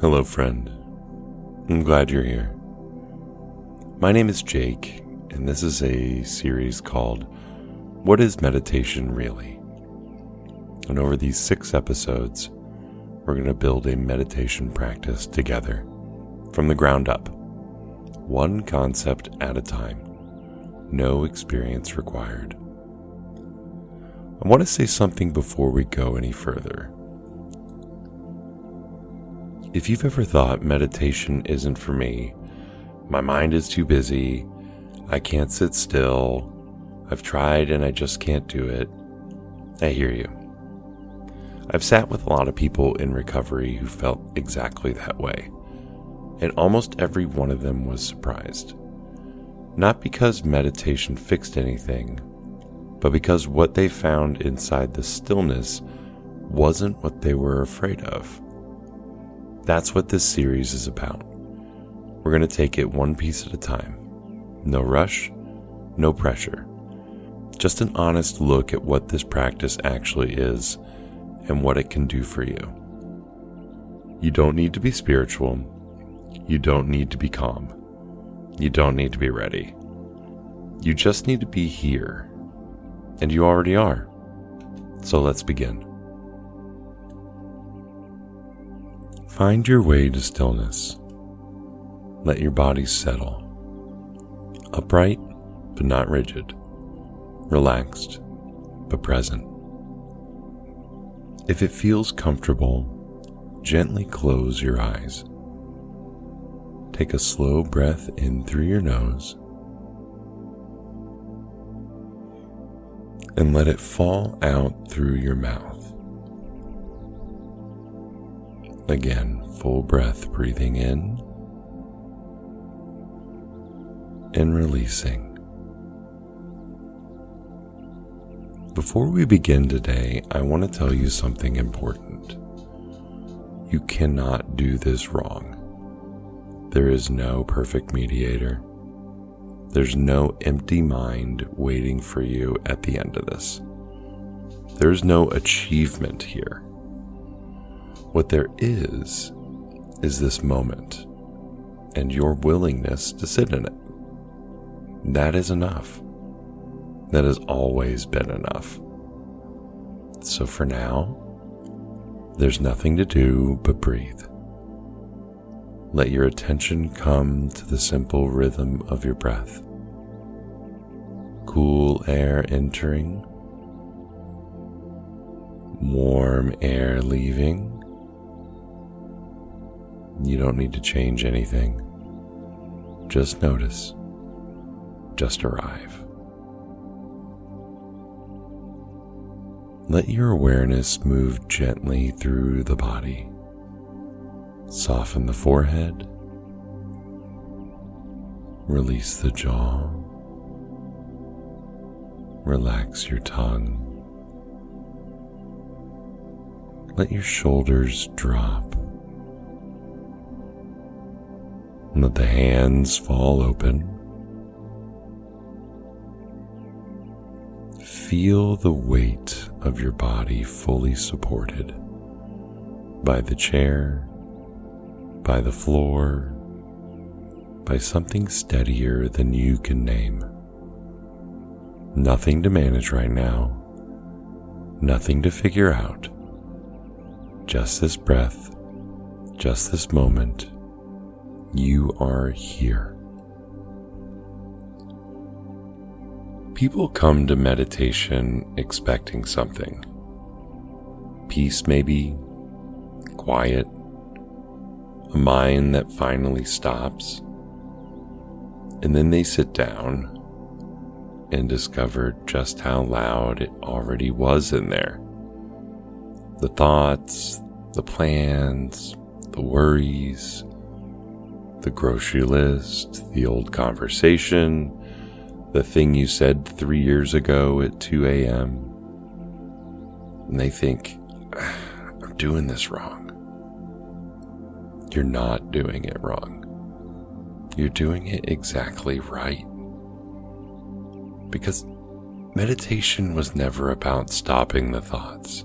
Hello, friend. I'm glad you're here. My name is Jake, and this is a series called What is Meditation Really? And over these 6 episodes, we're going to build a meditation practice together from the ground up, one concept at a time, no experience required. I want to say something before we go any further. If you've ever thought meditation isn't for me, my mind is too busy, I can't sit still, I've tried and I just can't do it, I hear you. I've sat with a lot of people in recovery who felt exactly that way, and almost every one of them was surprised. Not because meditation fixed anything, but because what they found inside the stillness wasn't what they were afraid of. That's what this series is about. We're going to take it one piece at a time. No rush, no pressure. Just an honest look at what this practice actually is and what it can do for you. You don't need to be spiritual. You don't need to be calm. You don't need to be ready. You just need to be here. And you already are. So let's begin. Find your way to stillness. Let your body settle. Upright, but not rigid. Relaxed, but present. If it feels comfortable, gently close your eyes. Take a slow breath in through your nose and let it fall out through your mouth. Again, full breath, breathing in and releasing. Before we begin today, I want to tell you something important. You cannot do this wrong. There is no perfect mediator. There's no empty mind waiting for you at the end of this. There's no achievement here. What there is this moment and your willingness to sit in it. That is enough. That has always been enough. So for now, there's nothing to do but breathe. Let your attention come to the simple rhythm of your breath. Cool air entering, warm air leaving. You don't need to change anything. Just notice. Just arrive. Let your awareness move gently through the body. Soften the forehead. Release the jaw. Relax your tongue. Let your shoulders drop. Let the hands fall open. Feel the weight of your body fully supported by the chair, by the floor, by something steadier than you can name. Nothing to manage right now, nothing to figure out. Just this breath, just this moment. You are here. People come to meditation expecting something. Peace maybe, quiet, a mind that finally stops. And then they sit down and discover just how loud it already was in there. The thoughts, the plans, the worries, the grocery list, the old conversation, the thing you said 3 years ago at 2 a.m. And they think, I'm doing this wrong. You're not doing it wrong. You're doing it exactly right. Because meditation was never about stopping the thoughts.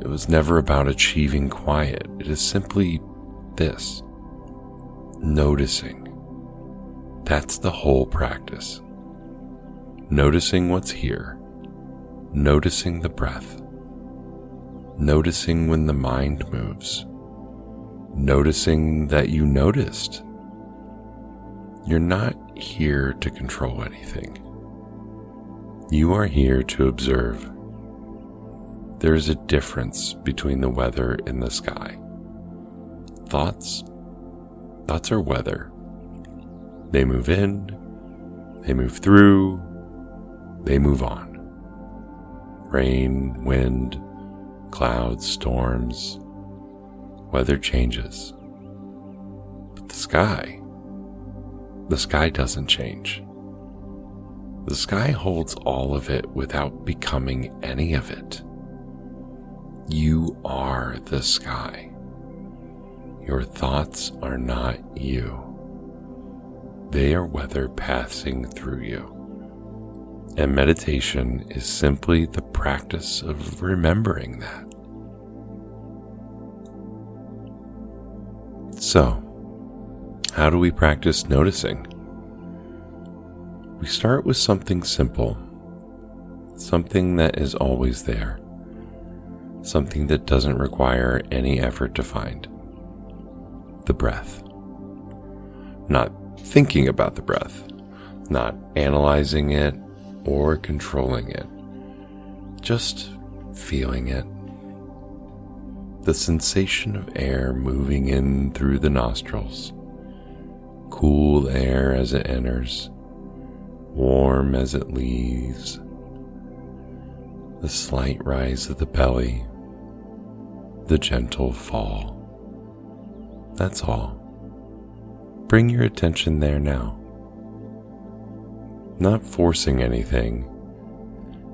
It was never about achieving quiet. It is simply this: noticing. That's the whole practice. Noticing what's here. Noticing the breath. Noticing when the mind moves. Noticing that you noticed. You're not here to control anything. You are here to observe. There is a difference between the weather and the sky. Thoughts are weather. They move in, they move through, they move on. Rain, wind, clouds, storms, weather changes. But the sky doesn't change. The sky holds all of it without becoming any of it. You are the sky. Your thoughts are not you. They are weather passing through you. And meditation is simply the practice of remembering that. So, how do we practice noticing? We start with something simple, something that is always there, something that doesn't require any effort to find. The breath. Not thinking about the breath, not analyzing it or controlling it, just feeling it. The sensation of air moving in through the nostrils, cool air as it enters, warm as it leaves, the slight rise of the belly, the gentle fall. That's all. Bring your attention there now. Not forcing anything,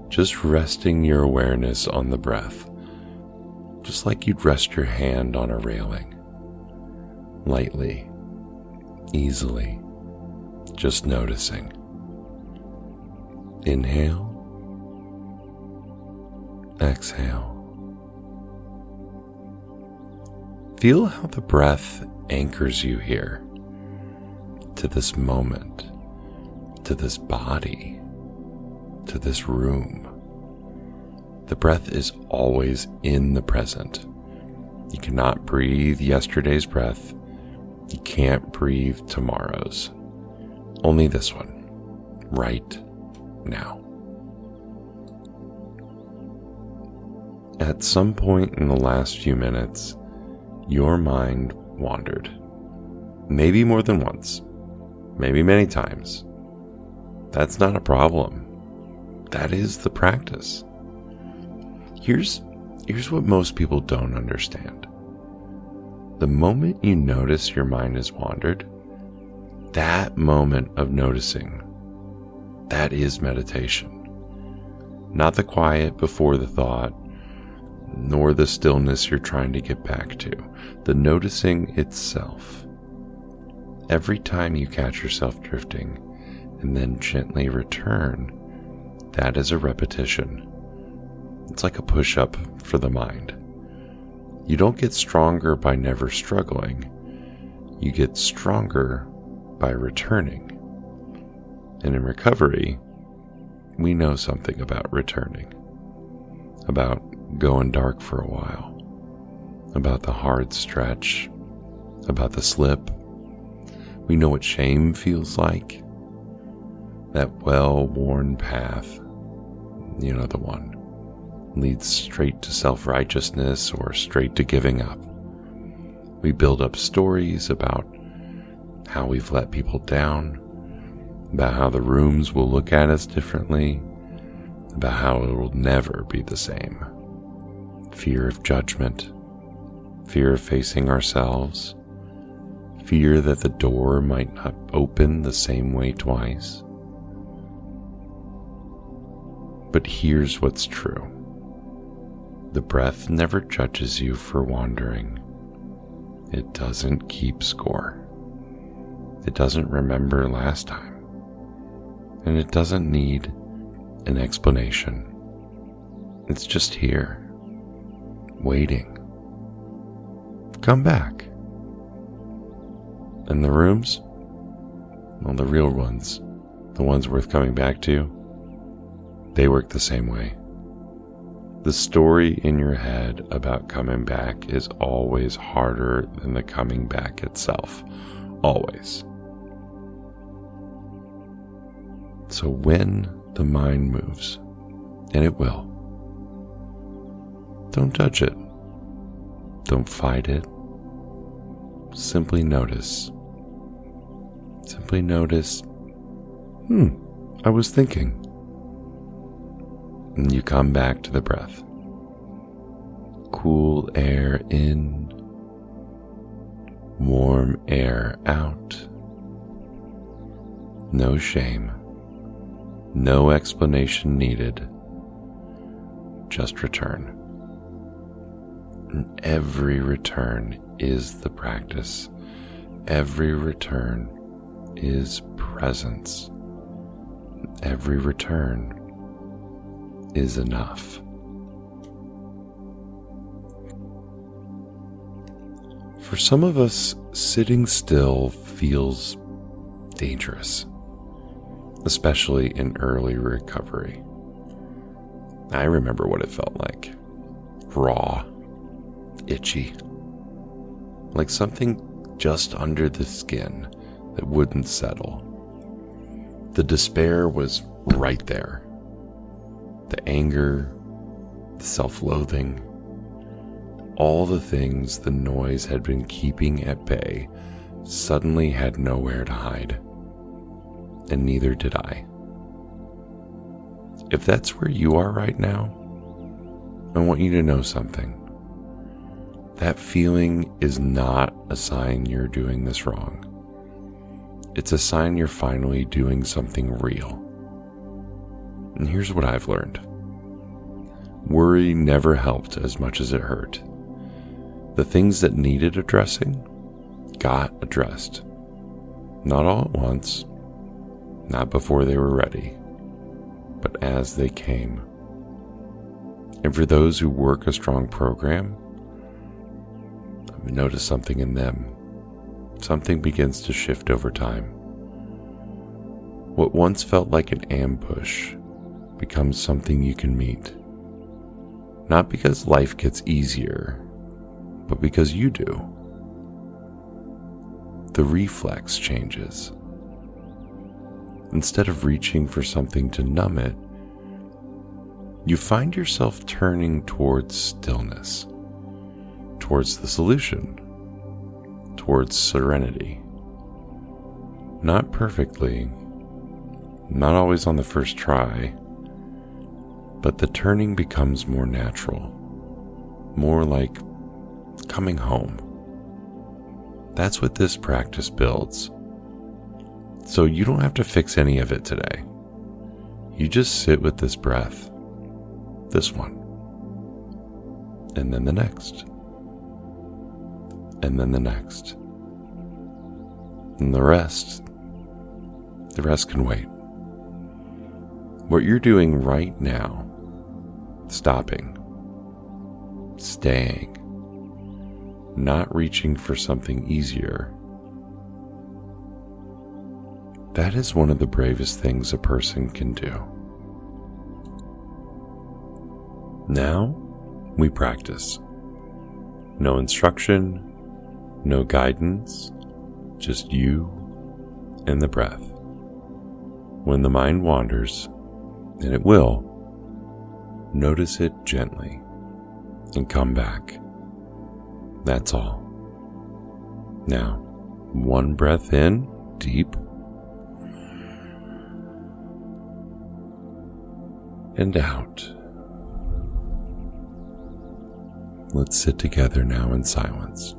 just resting your awareness on the breath, just like you'd rest your hand on a railing. Lightly, easily, just noticing. Inhale, exhale. Feel how the breath anchors you here, to this moment, to this body, to this room. The breath is always in the present. You cannot breathe yesterday's breath. You can't breathe tomorrow's. Only this one, right now. At some point in the last few minutes, your mind wandered. Maybe more than once, maybe many times. That's not a problem. That is the practice. Here's what most people don't understand. The moment you notice your mind has wandered, that moment of noticing, that is meditation. Not the quiet before the thought, nor the stillness you're trying to get back to. The noticing itself. Every time you catch yourself drifting and then gently return, that is a repetition. It's like a push-up for the mind. You don't get stronger by never struggling. You get stronger by returning. And in recovery, we know something about returning. About going dark for a while. About the hard stretch. About the slip. We know what shame feels like. That well-worn path, you know the one, leads straight to self-righteousness or straight to giving up. We build up stories about how we've let people down, about how the rooms will look at us differently, about how it will never be the same. Fear of judgment, fear of facing ourselves, fear that the door might not open the same way twice. But here's what's true. The breath never judges you for wandering. It doesn't keep score. It doesn't remember last time. And it doesn't need an explanation. It's just here, waiting. Come back. And the rooms? Well, the real ones, the ones worth coming back to, they work the same way. The story in your head about coming back is always harder than the coming back itself. Always. So when the mind moves, and it will, don't judge it. Don't fight it. Simply notice. Simply notice, I was thinking. And you come back to the breath. Cool air in, warm air out. No shame, no explanation needed. Just return. And every return is the practice. Every return is presence. Every return is enough. For some of us, sitting still feels dangerous, especially in early recovery. I remember what it felt like. Raw, itchy, like something just under the skin that wouldn't settle. The despair was right there. The anger, the self-loathing, all the things the noise had been keeping at bay suddenly had nowhere to hide. And neither did I. If that's where you are right now, I want you to know something. That feeling is not a sign you're doing this wrong. It's a sign you're finally doing something real. And here's what I've learned. Worry never helped as much as it hurt. The things that needed addressing got addressed. Not all at once, not before they were ready, but as they came. And for those who work a strong program, I've noticed something in them. Something begins to shift over time. What once felt like an ambush becomes something you can meet. Not because life gets easier, but because you do. The reflex changes. Instead of reaching for something to numb it, you find yourself turning towards stillness, towards the solution, towards serenity. Not perfectly, not always on the first try, but the turning becomes more natural, more like coming home. That's what this practice builds. So you don't have to fix any of it today. You just sit with this breath, this one, and then the next, and then the next, and the rest can wait. What you're doing right now, stopping, staying, not reaching for something easier, that is one of the bravest things a person can do. Now we practice. No instruction, no guidance, just you and the breath. When the mind wanders, and it will, notice it gently and come back. That's all. Now, one breath in, deep, and out. Let's sit together now in silence.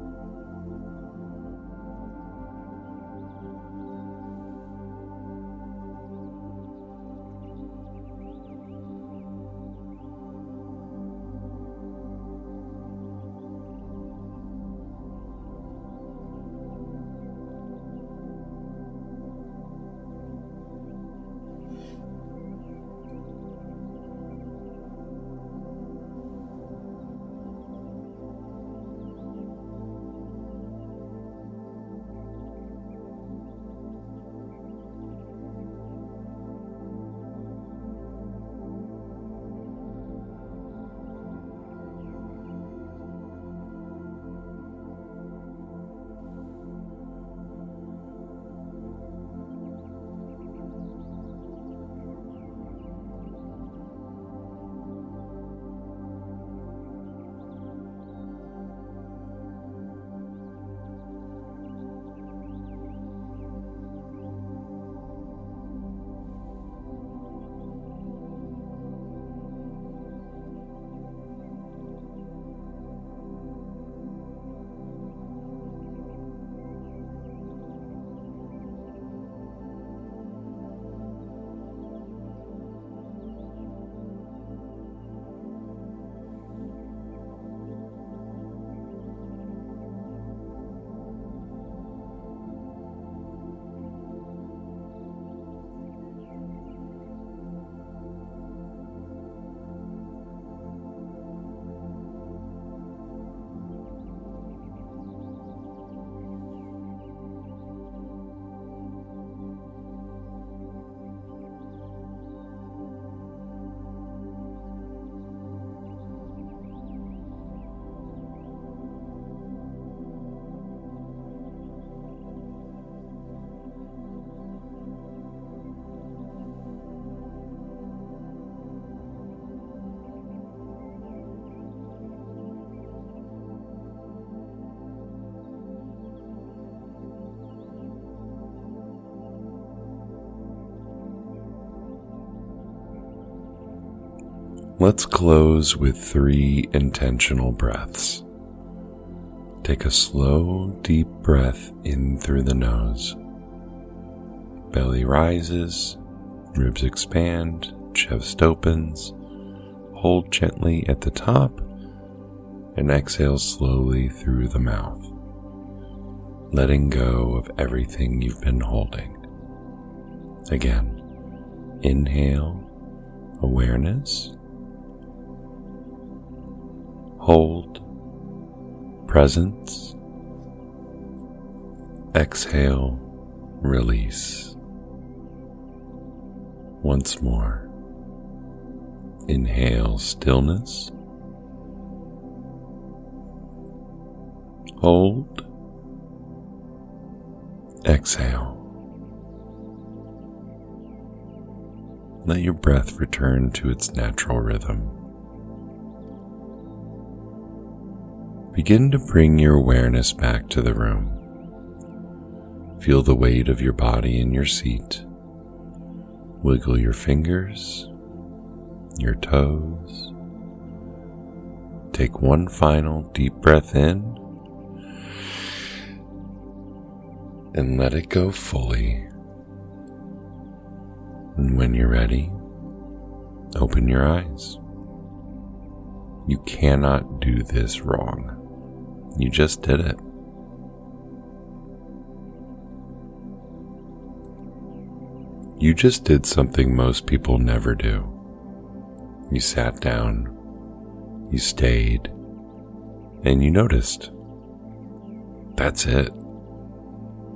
Let's close with 3 intentional breaths. Take a slow, deep breath in through the nose. Belly rises, ribs expand, chest opens. Hold gently at the top and exhale slowly through the mouth, letting go of everything you've been holding. Again, inhale, awareness. Hold, presence. Exhale, release. Once more. Inhale, stillness. Hold. Exhale. Let your breath return to its natural rhythm. Begin to bring your awareness back to the room. Feel the weight of your body in your seat. Wiggle your fingers, your toes. Take one final deep breath in and let it go fully. And when you're ready, open your eyes. You cannot do this wrong. You just did it. You just did something most people never do. You sat down, you stayed, and you noticed. That's it.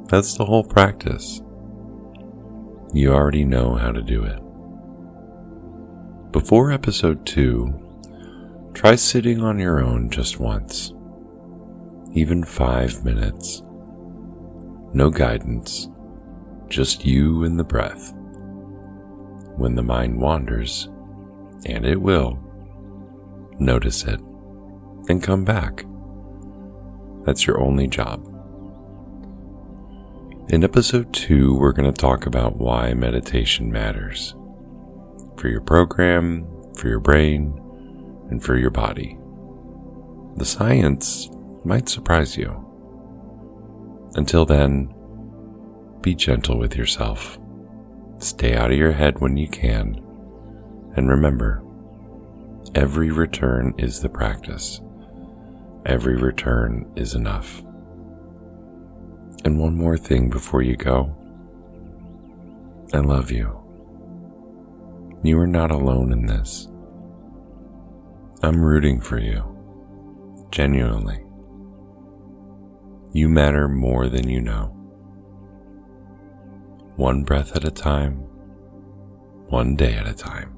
That's the whole practice. You already know how to do it. Before episode 2, try sitting on your own just once. Even 5 minutes. No guidance, just you and the breath. When the mind wanders, and it will, notice it and come back. That's your only job. In episode 2, we're going to talk about why meditation matters. For your program, for your brain, and for your body. The science might surprise you. Until then, be gentle with yourself. Stay out of your head when you can. And remember, every return is the practice. Every return is enough. And one more thing before you go. I love you. You are not alone in this. I'm rooting for you. Genuinely. You matter more than you know. One breath at a time, one day at a time.